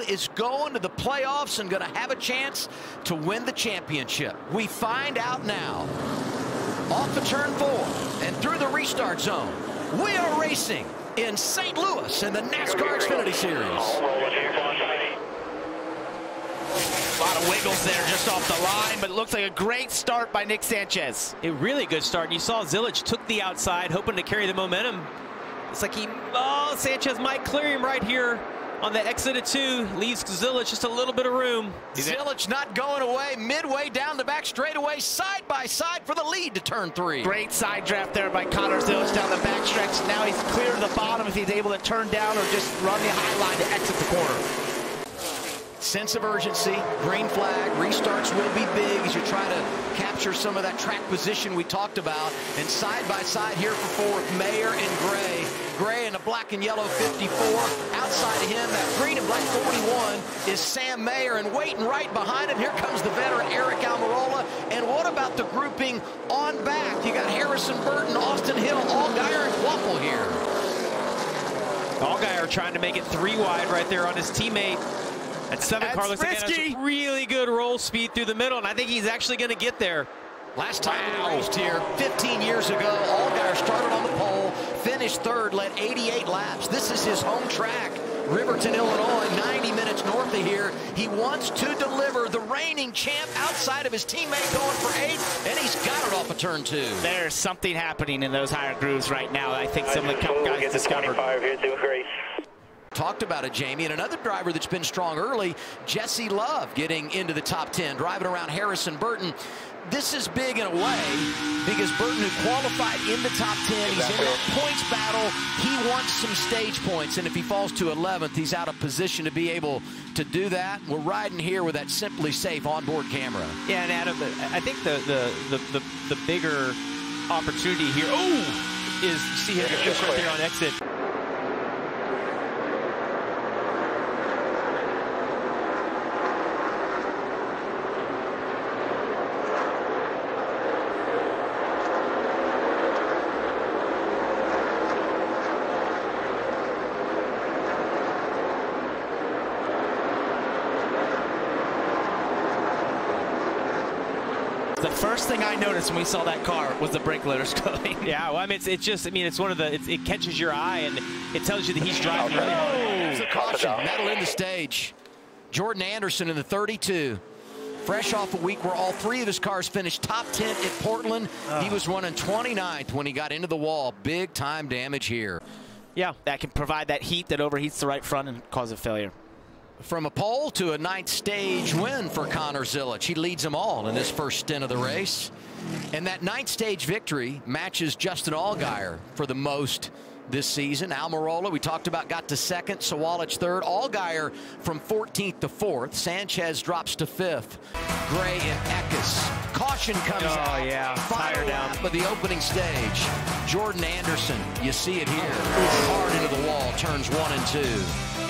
is going to the playoffs and going to have a chance to win the championship? We find out now. Off of turn 4 and through the restart zone, we are racing in St. Louis in the NASCAR Xfinity Series. A lot of wiggles there just off the line, but it looks like a great start by Nick Sanchez. A really good start. And you saw Zilisch took the outside, hoping to carry the momentum. It's like Sanchez might clear him right here on the exit of 2. Leaves Zilisch just a little bit of room. Zilisch not going away. Midway down the back straightaway, side by side for the lead to turn 3. Great side draft there by Connor Zilisch down the back stretch. Now he's clear to the bottom if he's able to turn down or just run the high line to exit the corner. Sense of urgency, green flag, restarts will be big as you try to capture some of that track position we talked about. And side by side here for 4th, Mayer and Gray. Gray in a black and yellow 54. Outside of him, that green and black 41 is Sam Mayer, and waiting right behind him, here comes the veteran Eric Almirola. And what about the grouping on back? You got Harrison Burton, Austin Hill, Allgaier, and Quapple here. Allgaier trying to make it 3 wide right there on his teammate. At 7, Carlos again has really good roll speed through the middle, and I think he's actually going to get there. Last time we raced here, 15 years ago, Allgaier started on the pole, finished 3rd, led 88 laps. This is his home track, Riverton, Illinois, 90 minutes north of here. He wants to deliver the reigning champ outside of his teammate going for 8th, and he's got it off of turn 2. There's something happening in those higher grooves right now. I think some of the guys discovered. Talked about it, Jamie, and another driver that's been strong early, Jesse Love, getting into the top 10, driving around Harrison Burton. This is big in a way because Burton, who qualified in the top 10, he's in that points battle. He wants some stage points, and if he falls to 11th, he's out of position to be able to do that. We're riding here with that Simply Safe onboard camera. Yeah, and Adam, I think the bigger opportunity here, is see him just right there on exit. The first thing I noticed when we saw that car was the brake litters going. Yeah, well, I mean, it's just, I mean, it's one of the, it catches your eye and it tells you that he's driving really hard. There's a caution, metal in the stage. Jordan Anderson in the 32. Fresh off a week where all 3 of his cars finished top 10 at Portland. He was running 29th when he got into the wall. Big time damage here. Yeah, that can provide that heat that overheats the right front and cause a failure. From a pole to a 9th stage win for Connor Zilisch. He leads them all in this first stint of the race. And that 9th stage victory matches Justin Allgaier for the most this season. Almirola, we talked about, got to 2nd. Zilisch 3rd. Allgaier from 14th to 4th. Sanchez drops to 5th. Gray and Eckes. Caution comes out. Yeah, Final lap of the opening stage. Jordan Anderson, you see it here. Hard into the wall, turns 1 and 2.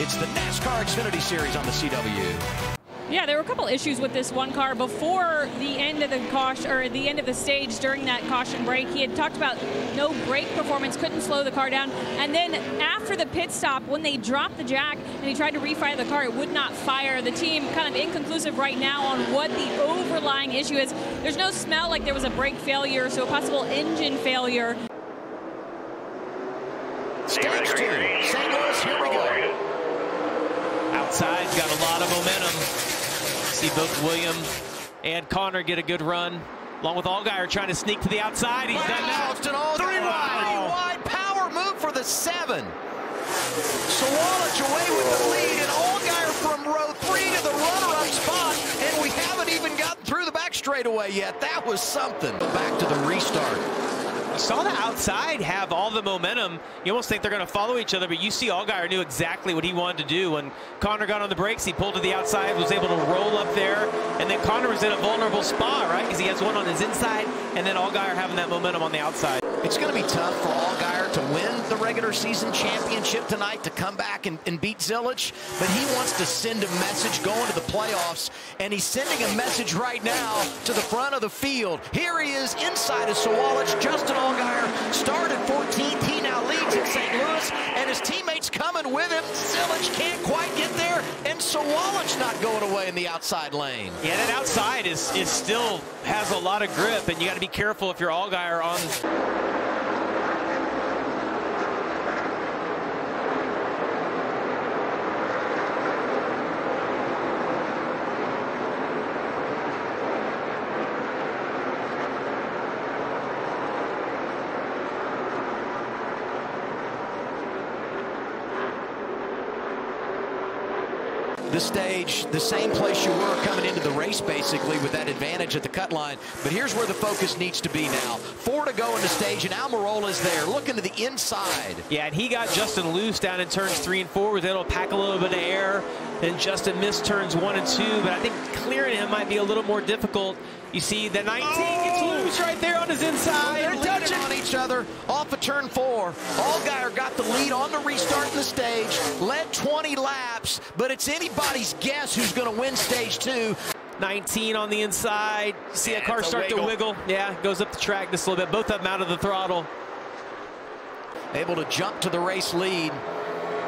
It's the NASCAR Xfinity Series on the CW. Yeah, there were a couple issues with this one car before the end of the caution, or the end of the stage during that caution break. He had talked about no brake performance, couldn't slow the car down. And then after the pit stop, when they dropped the jack and he tried to refire the car, it would not fire. The team kind of inconclusive right now on what the overlying issue is. There's no smell like there was a brake failure, so a possible engine failure. Stage 2, St. Louis, here we go. Outside's got a lot of momentum. See both William and Connor get a good run, along with Allgaier trying to sneak to the outside. He's done that. 3 wide power move for the 7. Zilisch away with the lead, and Allgaier from row 3 to the runner-up spot, and we haven't even gotten through the back straightaway yet. That was something. Back to the restart. You saw the outside have all the momentum. You almost think they're going to follow each other, but you see Allgaier knew exactly what he wanted to do. When Connor got on the brakes, he pulled to the outside, was able to roll up there, and then Connor was in a vulnerable spot, right? Because he has one on his inside, and then Allgaier having that momentum on the outside. It's going to be tough for Allgaier to win the regular season championship tonight, to come back and beat Zilisch, but he wants to send a message going to the playoffs, and he's sending a message right now to the front of the field. Here he is inside of Zilisch. Justin Allgaier started 14th. He now leads in St. Louis, and his teammates coming with him. Zilisch can't quite get there, and Zilisch not going away in the outside lane. Yeah, that outside is still has a lot of grip, and you got to be careful if you're Allgaier on. The stage, the same place you were coming into the race, basically, with that advantage at the cut line. But here's where the focus needs to be now. 4 to go in the stage, and Almirola's there, looking to the inside. Yeah, and he got Justin loose down in turns 3 and 4, was able to pack a little bit of air. Then Justin missed turns 1 and 2, but I think clearing him might be a little more difficult. You see the 19 gets loose right there on his inside. They're touching on each other off of turn 4. Allgaier got the lead on the restart in the stage, led 20 laps, but it's anybody's guess who's going to win stage 2. 19 on the inside. You see a car start to wiggle. Yeah, goes up the track just a little bit. Both of them out of the throttle. Able to jump to the race lead.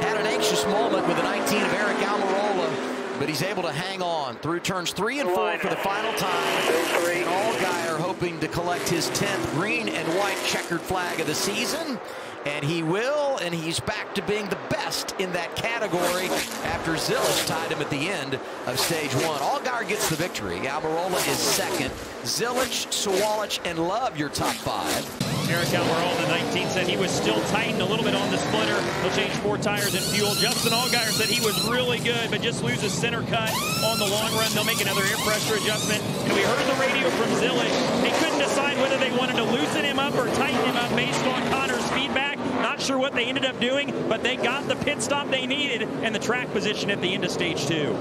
Had an anxious moment with the 19 of Eric Almirola, but he's able to hang on through turns 3 and 4 for the final time. And Allgaier hoping to collect his 10th green and white checkered flag of the season. And he will, and he's back to being the best in that category after Zilisch tied him at the end of stage 1. Allgaier gets the victory. Almirola is second. Zilisch, Zilisch, and Love your top 5. Eric Almirola, 19, said he was still tightened a little bit on the splitter. He'll change 4 tires and fuel. Justin Allgaier said he was really good, but just loses center cut on the long run. They'll make another air pressure adjustment. And we heard the radio from Zilisch. They couldn't decide whether they wanted to loosen him up or tighten him up based on Connor's feedback. Not sure what they ended up doing, but they got the pit stop they needed and the track position at the end of stage 2.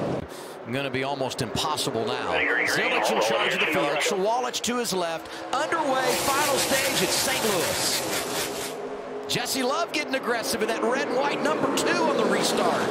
Going to be almost impossible now. Zilisch in charge of the field. Zilisch to his left. Underway, final stage at St. Louis. Jesse Love getting aggressive in that red and white number 2 on the restart.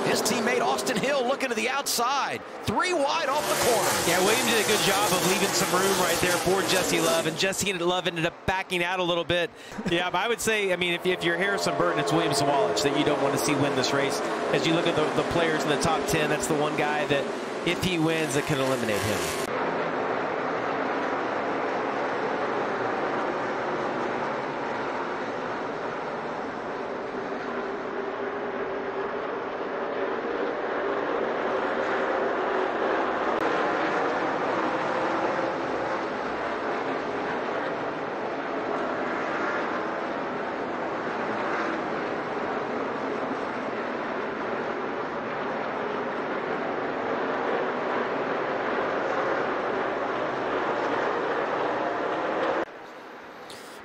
His teammate Austin Hill looking to the outside. 3 wide off the corner. Yeah, Williams did a good job of leaving some room right there for Jesse Love, and Jesse Love ended up backing out a little bit. Yeah, but I would say, I mean, if you're Harrison Burton, it's Williams Zilisch that you don't want to see win this race. As you look at the players in the top 10, that's the one guy that, if he wins, it can eliminate him.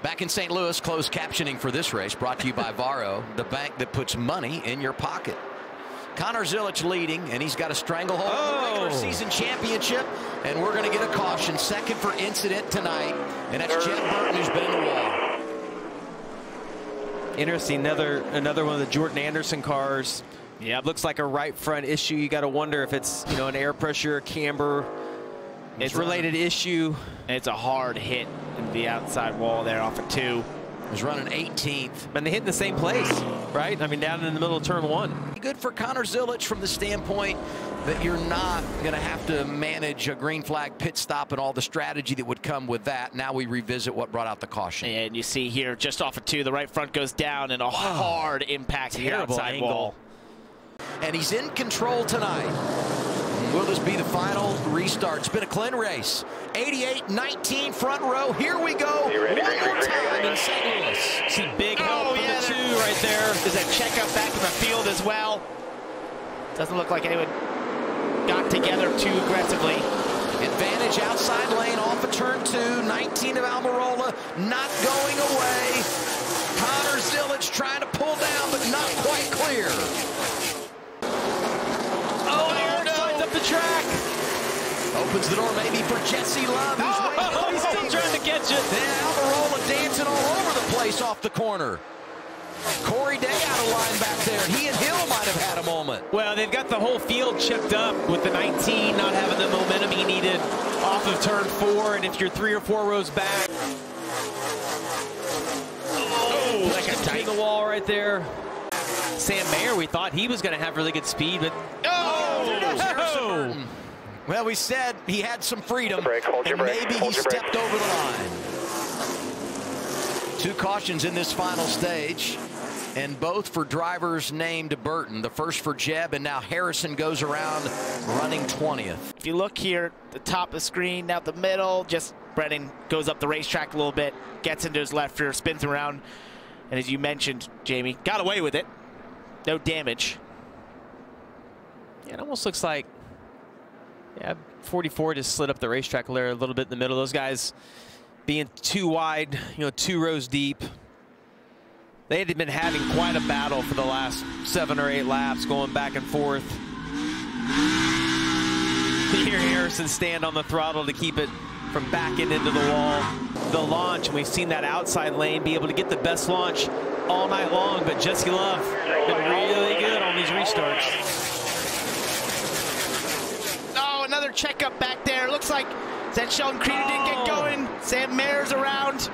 Back in St. Louis, closed captioning for this race brought to you by Varo, the bank that puts money in your pocket. Connor Zilisch leading, and he's got a stranglehold on the regular season championship, and we're going to get a caution. Second for incident tonight, and that's Jet Burton, who's been in the wall. Interesting, another one of the Jordan Anderson cars. Yeah, looks like a right front issue. You got to wonder if it's, you know, an air pressure, camber, it's related issue. It's a hard hit in the outside wall there off of 2. He's running 18th. And they hit in the same place, right? I mean, down in the middle of turn 1. Good for Connor Zilisch from the standpoint that you're not going to have to manage a green flag pit stop and all the strategy that would come with that. Now we revisit what brought out the caution. And you see here, just off of 2, the right front goes down and a hard impact to the outside wall. And he's in control tonight. Will this be the final restart? It's been a clean race. 88-19 front row. Here we go. One more time in St. Louis. See big help from the 2 right there. There's a checkup back in the field as well. Doesn't look like anyone got together too aggressively. Advantage outside lane off of turn 2. 19 of Almirola not going away. Connor Zilisch trying to pull down, but not quite clear. Up the track. Opens the door maybe for Jesse Love. He's still trying to catch it. Then Almirola dancing all over the place off the corner. Corey Day out of line back there. He and Hill might have had a moment. Well, they've got the whole field chipped up with the 19 not having the momentum he needed off of turn 4. And if you're 3 or 4 rows back. Like a tight the wall right there. Sam Mayer, we thought he was going to have really good speed, but well, we said he had some freedom, and maybe he stepped over the line. 2 cautions in this final stage, and both for drivers named Burton. The first for Jeb, and now Harrison goes around running 20th. If you look here at the top of the screen, down the middle, just Brennan goes up the racetrack a little bit, gets into his left rear, spins around, and as you mentioned, Jamie, got away with it. No damage. Yeah, it almost looks like 44 just slid up the racetrack there a little bit in the middle. Those guys being too wide, 2 rows deep. They had been having quite a battle for the last 7 or 8 laps, going back and forth. You hear Harrison stand on the throttle to keep it from backing into the wall. The launch, and we've seen that outside lane be able to get the best launch all night long, but Jesse Love been really good on these restarts. Oh, another checkup back there. Looks like that Sheldon Creeder didn't get going. Sam Mayer's around.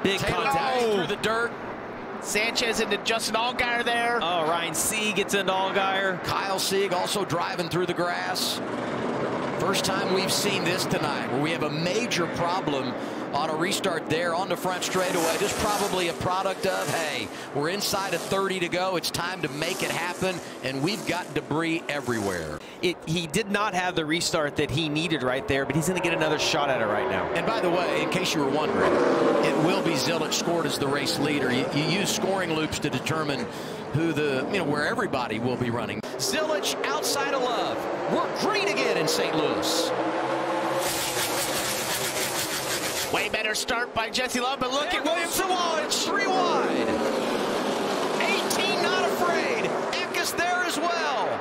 Big contact through the dirt. Sanchez into Justin Allgaier there. Oh, Ryan Sieg gets into Allgaier. Kyle Sieg also driving through the grass. First time we've seen this tonight, where we have a major problem on a restart there on the front straightaway. Just probably a product of, hey, we're inside of 30 to go. It's time to make it happen, and we've got debris everywhere. He did not have the restart that he needed right there, but he's going to get another shot at it right now. And by the way, in case you were wondering, it will be Zilisch scored as the race leader. You use scoring loops to determine who where everybody will be running. Zilisch outside of Love. We're green again in St. Louis. Way better start by Jesse Love, but look at William Zilisch. 3 wide. 18 not afraid. Eckes there as well.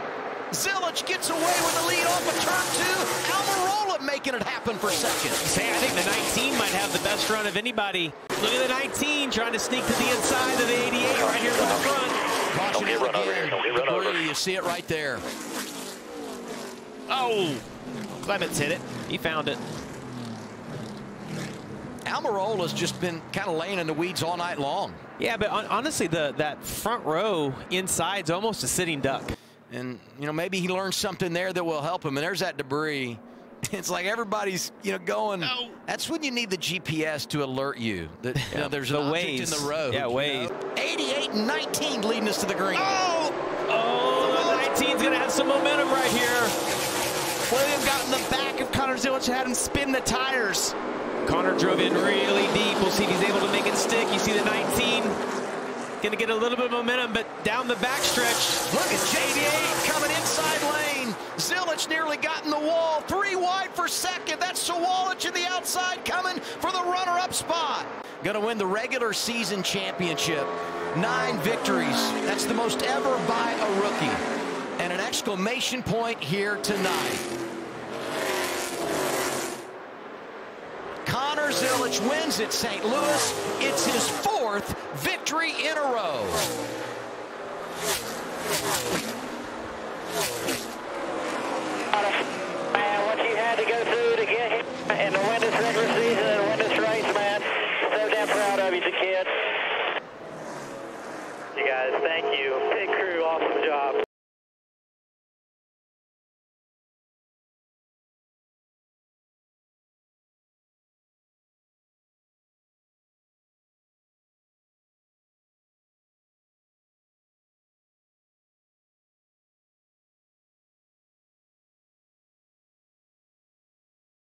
Zilisch gets away with the lead off of turn 2. Almirola making it happen for second. Hey, I think the 19 might have the best run of anybody. Look at the 19 trying to sneak to the inside of the 88 right here to the front. Caution again. Debris, you see it right there. Oh, Clements hit it. He found it. Almirola's just been kind of laying in the weeds all night long. Yeah, but honestly, that front row inside's almost a sitting duck. And, maybe he learned something there that will help him. And there's that debris. It's like everybody's, going. No. That's when you need the GPS to alert you that there's an object in the road. Yeah, Waze. 88 and 19 leading us to the green. Oh, the 19's going to have some momentum right here. William got in the back of Connor Zilisch and had him spin the tires. Connor drove in really deep. We'll see if he's able to make it stick. You see the 19 going to get a little bit of momentum, but down the backstretch. Look at JD coming inside lane. Zilisch nearly got in the wall. 3 wide for second. That's Zilisch in the outside coming for the runner-up spot. Going to win the regular season championship. 9 victories. That's the most ever by a rookie. And an exclamation point here tonight. Connor Zilisch wins at St. Louis. It's his 4th victory in a row.